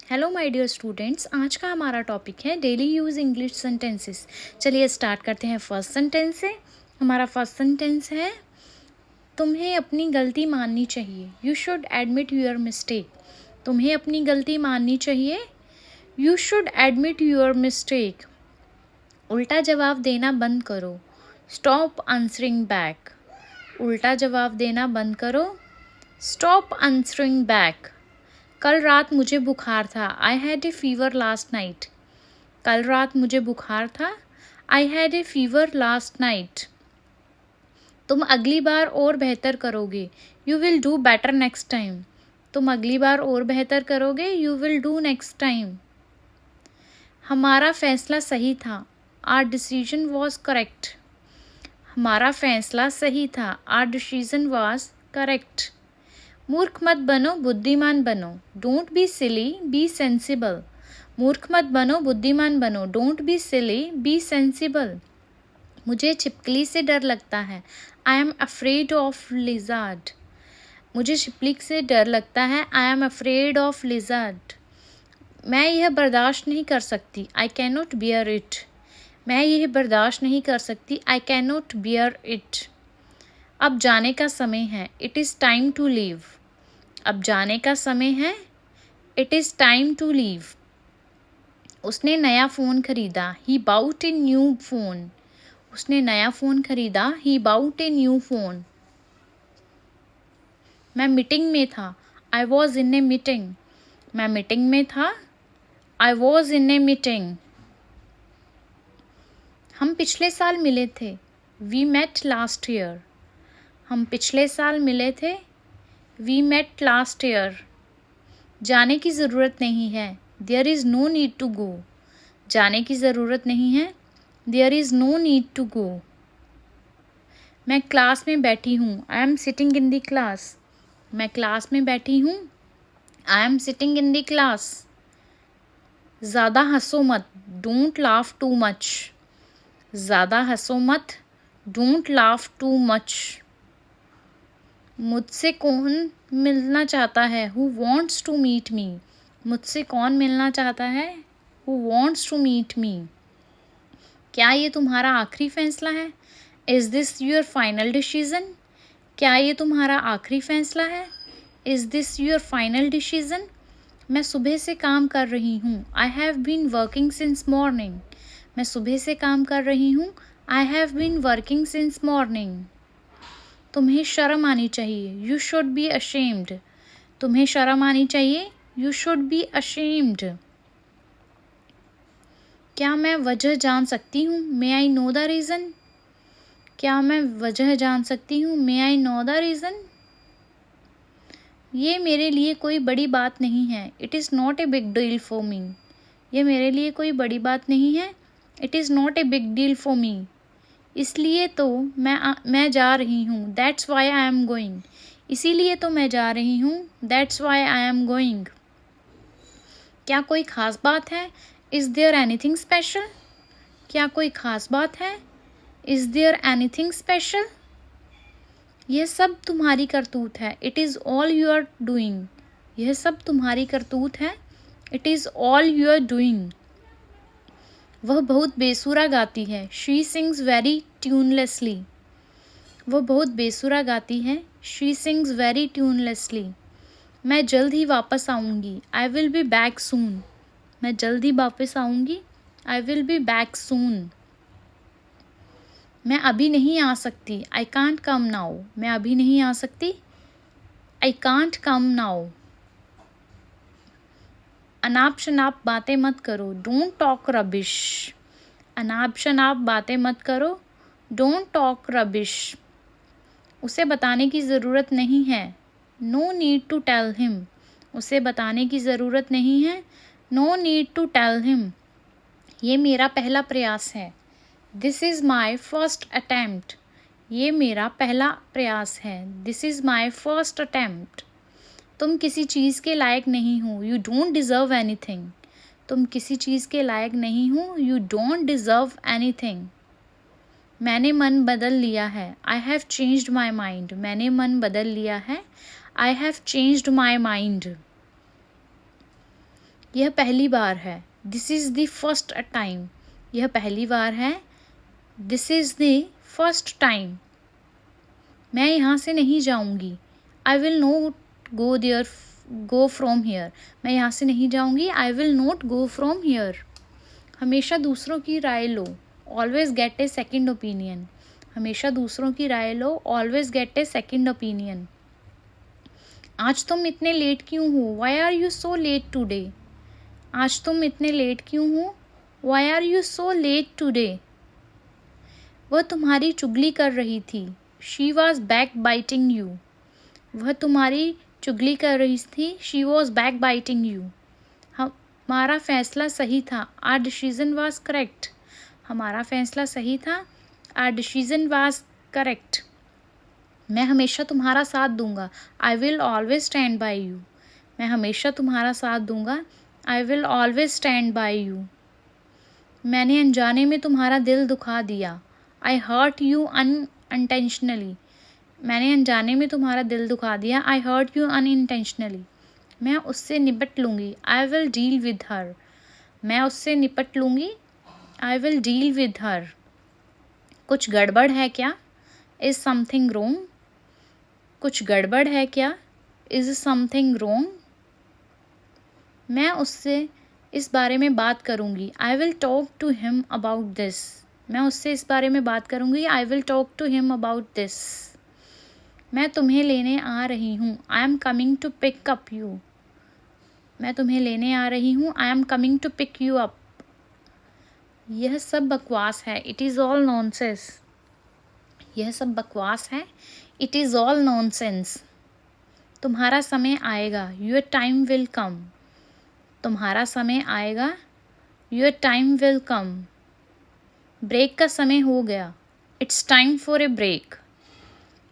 Hello my dear students, आज का हमारा टॉपिक है डेली यूज़ इंग्लिश सेंटेंसेस। चलिए स्टार्ट करते हैं फर्स्ट सेंटेंस से। हमारा फर्स्ट सेंटेंस है, तुम्हें अपनी गलती माननी चाहिए। You should admit your mistake. तुम्हें अपनी गलती माननी चाहिए। You should admit your mistake. उल्टा जवाब देना बंद करो। Stop answering back. उल्टा जवाब देना बंद करो। Stop answering back. कल रात मुझे बुखार था। I had a fever last night. कल रात मुझे बुखार था। I had a fever last night. तुम अगली बार और बेहतर करोगे। You will do better next time. तुम अगली बार और बेहतर करोगे। You will do next time. हमारा फैसला सही था। Our decision was correct. हमारा फैसला सही था। Our decision was correct. मूर्ख मत बनो, बुद्धिमान बनो। Don't be silly, be sensible. मूर्ख मत बनो, बुद्धिमान बनो। Don't be silly, be sensible. मुझे छिपकली से डर लगता है। I am afraid of lizard. मुझे छिपकली से डर लगता है। I am afraid of lizard. मैं यह बर्दाश्त नहीं कर सकती। I can not bear it. मैं यह बर्दाश्त नहीं कर सकती। I can not bear it. अब जाने का समय है। It is time to leave. अब जाने का समय है। It is time to leave. उसने नया फ़ोन खरीदा। He bought a new phone. उसने नया फ़ोन खरीदा। He bought a new phone. मैं मीटिंग में था। I was in a meeting. मैं मीटिंग में था। I was in a meeting. हम पिछले साल मिले थे। We met last year. हम पिछले साल मिले थे। We met last year. जाने की ज़रूरत नहीं है। There is no need to go. जाने की ज़रूरत नहीं है। There is no need to go. मैं क्लास में बैठी हूँ। I am sitting in the class. मैं क्लास में बैठी हूँ। I am sitting in the class. ज़्यादा हंसो मत। Don't laugh too much. ज़्यादा हंसो मत। Don't laugh too much. मुझसे कौन मिलना चाहता है। Who wants to meet me. मुझसे कौन मिलना चाहता है। Who wants to meet me. क्या ये तुम्हारा आखिरी फैसला है। Is this your final decision. क्या ये तुम्हारा आखिरी फैसला है। Is this your final decision. मैं सुबह से काम कर रही हूँ। I have been working since morning. मैं सुबह से काम कर रही हूँ। I have been working since morning. तुम्हें शर्म आनी चाहिए। You should be ashamed. तुम्हें शर्म आनी चाहिए। You should be ashamed. क्या मैं वजह जान सकती हूँ। May I know the reason. क्या मैं वजह जान सकती हूँ। May I know the reason. ये मेरे लिए कोई बड़ी बात नहीं है। It is not a big deal for me. ये मेरे लिए कोई बड़ी बात नहीं है। It is not a big deal for me. इसलिए तो मैं जा रही हूँ। That's why I am going. इसीलिए तो मैं जा रही हूँ। That's why I am going. क्या कोई ख़ास बात है। Is there anything special. क्या कोई ख़ास बात है। Is there anything special. यह सब तुम्हारी करतूत है। It is all you are doing. यह सब तुम्हारी करतूत है। It is all you are doing. वह बहुत बेसुरा गाती है। She sings very tunelessly. वह बहुत बेसुरा गाती है। She sings very tunelessly. मैं जल्द ही वापस आऊँगी। I will be back soon. मैं जल्द ही वापस आऊँगी। I will be back soon. मैं अभी नहीं आ सकती। I can't come now. मैं अभी नहीं आ सकती। I can't come now. अनाप शनाप बातें मत करो। Don't talk rubbish. अनाप शनाप बातें मत करो। Don't talk rubbish. उसे बताने की ज़रूरत नहीं है। No need to tell him. उसे बताने की ज़रूरत नहीं है। No need to tell him. ये मेरा पहला प्रयास है। This is my first attempt. ये मेरा पहला प्रयास है। This is my first attempt. तुम किसी चीज़ के लायक नहीं हो। You don't deserve anything. तुम किसी चीज़ के लायक नहीं हो। You don't deserve anything. मैंने मन बदल लिया है। I have changed my mind. मैंने मन बदल लिया है। I have changed my mind. यह पहली बार है। This is the first time. यह पहली बार है। This is the first time. मैं यहाँ से नहीं जाऊँगी। I will not go from here. मैं यहाँ से नहीं जाऊँगी। I will not go from here. हमेशा दूसरों की राय लो। Always get a second opinion. हमेशा दूसरों की राय लो। Always get a second opinion. आज तुम इतने लेट क्यों हो? Why are you so late today? आज तुम इतने लेट क्यों हो? Why are you so late today? वह तुम्हारी चुगली कर रही थी। She was back biting you. वह तुम्हारी चुगली कर रही थी। She was back biting you. हमारा फैसला सही था। Our decision was correct. हमारा फैसला सही था। Our decision was correct. मैं हमेशा तुम्हारा साथ दूंगा। I will always stand by you. मैं हमेशा तुम्हारा साथ दूंगा। I will always stand by you. मैंने अनजाने में तुम्हारा दिल दुखा दिया। आई हर्ट यू अनइंटेंशनली। मैंने अनजाने में तुम्हारा दिल दुखा दिया। आई हर्ट यू अनइंटेंशनली। मैं उससे निपट लूँगी। I will deal with her. मैं उससे निपट लूँगी। I will deal with her. कुछ गड़बड़ है क्या? इज़ समथिंग रोंग? कुछ गड़बड़ है क्या? Is something wrong? मैं उससे इस बारे में बात करूँगी। I will talk to him about this. मैं उससे इस बारे में बात करूँगी। I will talk to him about this. मैं तुम्हें लेने आ रही हूँ। I am coming to pick up you. मैं तुम्हें लेने आ रही हूँ। I am coming to pick you up. यह सब बकवास है। It is all nonsense. यह सब बकवास है। It is all nonsense. तुम्हारा समय आएगा। Your time will come. तुम्हारा समय आएगा। Your time will come. Break का समय हो गया। It's time for a break.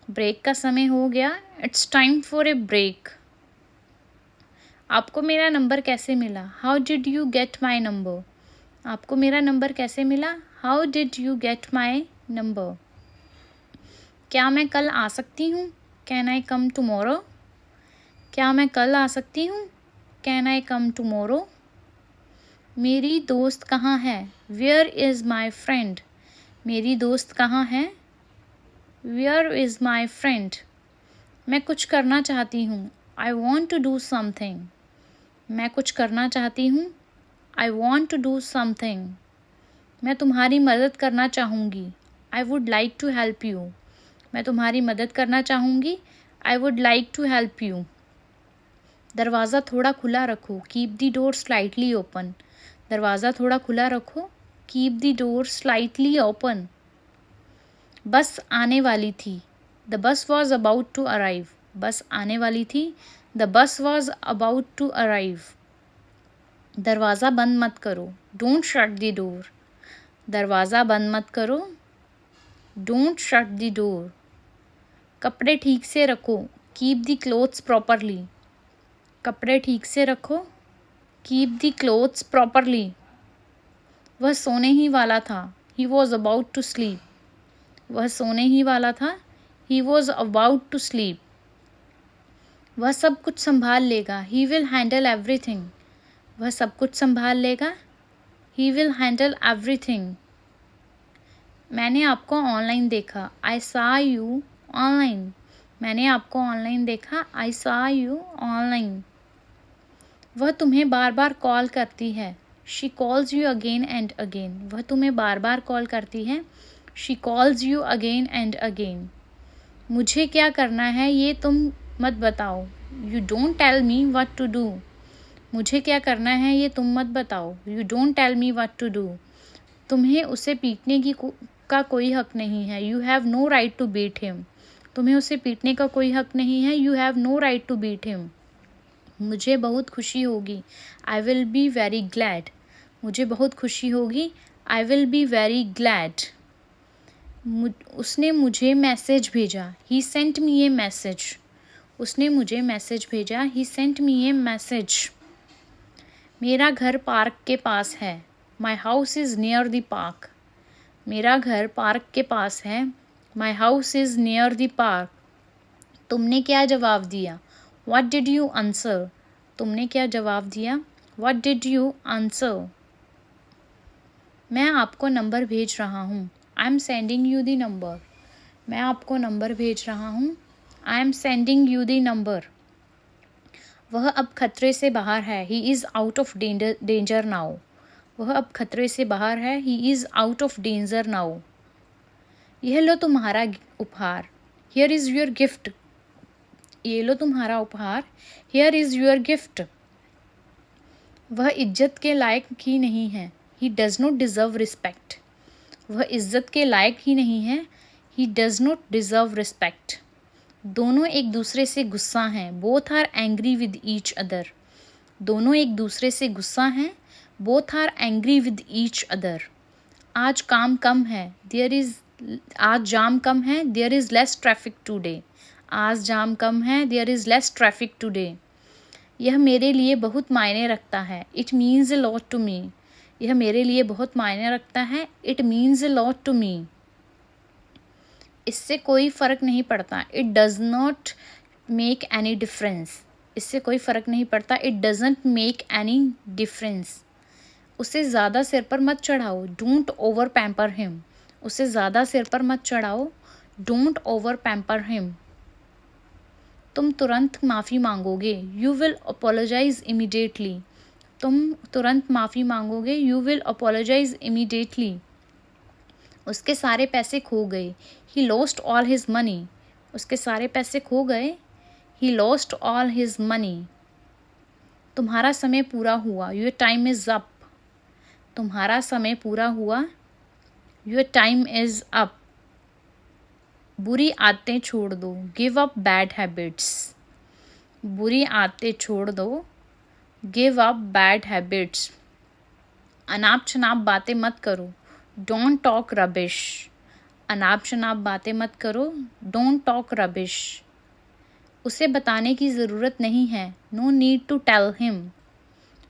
Break का समय हो गया। It's time for a break. आपको मेरा नंबर कैसे मिला? How did you get my number? आपको मेरा नंबर कैसे मिला? How did you get my number? क्या मैं कल आ सकती हूँ? Can I come tomorrow? क्या मैं कल आ सकती हूँ? Can I come tomorrow? मेरी दोस्त कहाँ है? Where is my friend? मेरी दोस्त कहाँ है? Where is my friend? मैं कुछ करना चाहती हूँ। I want to do something. मैं कुछ करना चाहती हूँ। I want to do something. मैं तुम्हारी मदद करना चाहूँगी। I would like to help you. मैं तुम्हारी मदद करना चाहूँगी। I would like to help you. दरवाज़ा थोड़ा खुला रखो। Keep the door slightly open. दरवाज़ा थोड़ा खुला रखो। Keep the door slightly open. बस आने वाली थी। The bus was about to arrive. बस आने वाली थी। The bus was about to arrive. दरवाज़ा बंद मत करो। Don't shut the door. दरवाज़ा बंद मत करो। Don't shut the door. कपड़े ठीक से रखो। Keep the clothes properly. कपड़े ठीक से रखो। Keep the clothes properly. वह सोने ही वाला था। He was about to sleep. वह सोने ही वाला था। He was about to sleep. वह सब कुछ संभाल लेगा। He will handle everything. वह सब कुछ संभाल लेगा। He will handle everything. मैंने आपको ऑनलाइन देखा। I saw you online. मैंने आपको ऑनलाइन देखा। I saw you online. वह तुम्हें बार बार कॉल करती है। She calls you again and again. वह तुम्हें बार बार कॉल करती है। She calls you again and again. मुझे क्या करना है ये तुम मत बताओ। You don't tell me what to do. मुझे क्या करना है ये तुम मत बताओ। You don't tell me what to do. तुम्हें उसे पीटने का कोई हक नहीं है। You have no right to beat him. तुम्हें उसे पीटने का कोई हक नहीं है। You have no right to beat him. मुझे बहुत खुशी होगी। I will be very glad. मुझे बहुत खुशी होगी। I will be very glad. उसने मुझे मैसेज भेजा। He sent me a message. उसने मुझे मैसेज भेजा। He sent me a message. मेरा घर पार्क के पास है। My house is near the park. मेरा घर पार्क के पास है। My house is near the park. तुमने क्या जवाब दिया? What did you answer? तुमने क्या जवाब दिया? What did you answer? मैं आपको नंबर भेज रहा हूँ। I am sending you the number. मैं आपको नंबर भेज रहा हूँ। I am sending you the number. वह अब खतरे से बाहर है। He is out of danger now. वह अब खतरे से बाहर है। He is out of danger now. यह लो तुम्हारा उपहार। Here is your gift. ये लो तुम्हारा उपहार। Here is your gift. वह इज्जत के लायक ही नहीं है। He does not deserve respect. वह इज्जत के लायक ही नहीं है। He does not deserve respect. दोनों एक दूसरे से गुस्सा हैं। Both are angry with each other. दोनों एक दूसरे से गुस्सा हैं। Both are angry with each other. आज काम कम है। आज जाम कम है। There is less traffic today. आज जाम कम है। There is less traffic today. यह मेरे लिए बहुत मायने रखता है। It means a lot to me. यह मेरे लिए बहुत मायने रखता है। It means a lot to me. इससे कोई फ़र्क नहीं पड़ता। It does not make any difference. इससे कोई फ़र्क नहीं पड़ता। It doesn't make any difference. उसे ज़्यादा सिर पर मत चढ़ाओ। Don't over pamper him. उसे ज़्यादा सिर पर मत चढ़ाओ। Don't over pamper him. तुम तुरंत माफ़ी मांगोगे। You will apologise immediately. तुम तुरंत माफ़ी मांगोगे। You will apologise immediately. उसके सारे पैसे खो गए। He lost all his money. उसके सारे पैसे खो गए। He lost all his money. तुम्हारा समय पूरा हुआ। Your time is up. तुम्हारा समय पूरा हुआ। Your time is up. बुरी आदतें छोड़ दो। Give up bad habits. बुरी आदतें छोड़ दो। Give up bad habits. अनाप शनाप बातें मत करो। Don't talk rubbish. अनाप शनाप बातें मत करो। Don't talk rubbish. उसे बताने की ज़रूरत नहीं है। No need to tell him.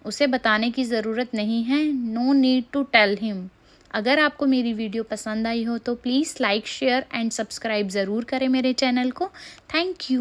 उसे बताने की ज़रूरत नहीं है। No need to tell him. अगर आपको मेरी वीडियो पसंद आई हो तो please like share and subscribe ज़रूर करें मेरे चैनल को। Thank you.